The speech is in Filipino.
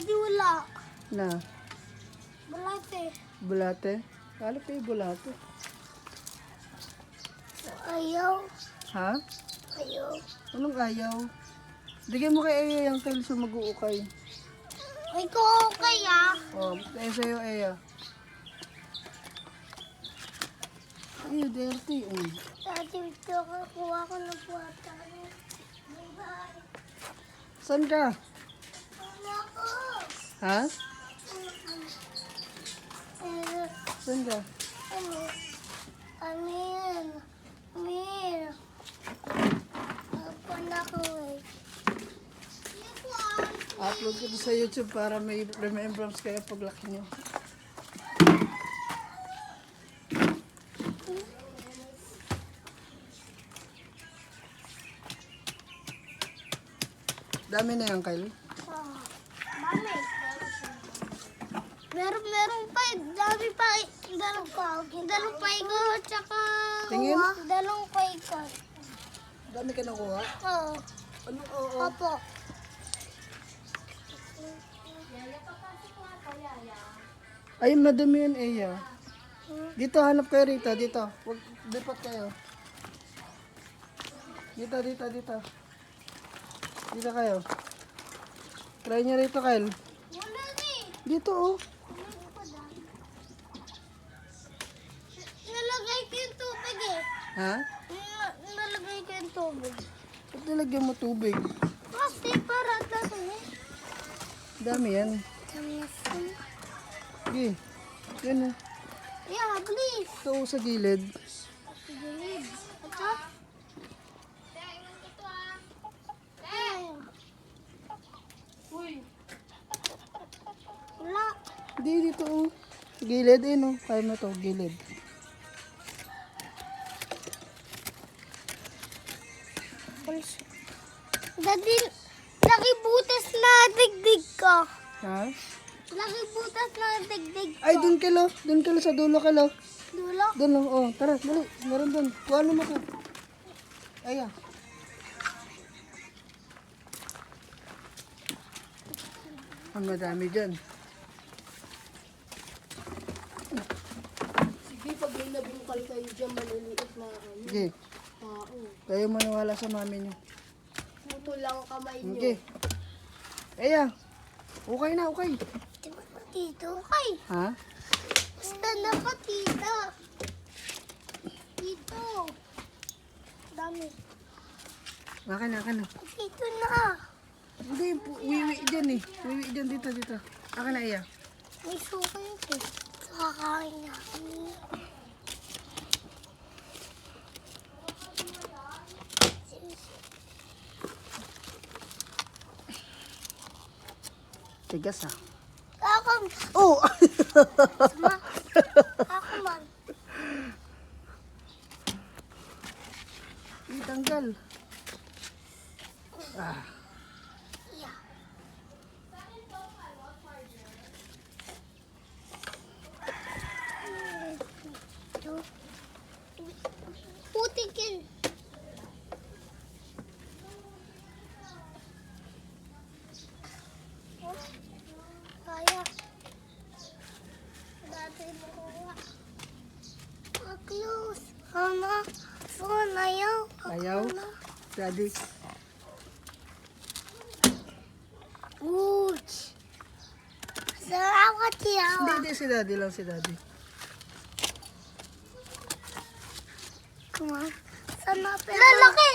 Daddy, wala. Na? Bulate. Bulate? Kala ko yung bulate. Ayaw. Ha? Ayaw. Anong ayaw? Bigyan mo kay Eya yung tail siya mag-uukay. Ay, ko okay ah. Oh, kaya sa'yo Eya. Ay, dirty. Daddy, ito kuha ko ng puwata. Bye-bye. Saan ka? Wala ko. Ha? Eh, Saan ka? ano? Amin. Amin. Ako na ko eh. Upload ko to sa YouTube para may remembrance kayo paglaki nyo. Dami na yan, Kyle. Mami. Meron pa eh. Dami pa eh. Dalong pa ikaw at saka... Tingin? Dalong pa ikaw. Dami ka nakuha. Oo. Ano? Oo. Opo. Ay, madami yan, Eya. Dito, hanap kayo rito. Dito. Huwag, lipat kayo. Dito. Dito kayo. Try nyo rito, Kyle. Wala eh. Dito, oh. Nalagay ko yung tubig eh. Ha? Nalagay ko yung tubig. Ba't nilagyan mo tubig? Kasi para dami eh. Dami yan. Dami yan. Sige. Yan, oh. Yeah, please. Ito, oh, sa gilid. Gilid. Ito? Wala. Hindi, dito, oh. Gilid, eh, no. Kaya mo to, gilid. Daddy, laki butas na digdig ko. Ha? Laki butas na digdig ko. Ay, dun kilo. Dun kilo sa dulo kilo. Dulo? Dun, oh. Tara, dali. Meron dun. Kuha mo ka. Ay, ah. Ang madami dyan. Sige, pag may nabungkal kayo dyan, maliliit na Sige. tao. Kayo maniwala sa mami niyo. Puto lang kamay nyo. Sige. Ay, ah. Okay na, okay. Diba dito? Okay. Ha? Basta na pa, tita. Dito. Dami. Akin na. Dito na. Hindi, wiwi dyan eh. Wiwi dyan, dito. Akin na, iya. May suka yun eh. Kakain na. Tigas, ah. Kakam. Oh! Ma. Ako man. Itanggal. Ah. Yeah. Putikin. Kaya. Dati mo kuha. Close. Mama. Phone ayaw. Ayaw? Daddy. Ouch. Salamat yawa. Hindi, si daddy lang, si daddy. Come on. Sana lalaki.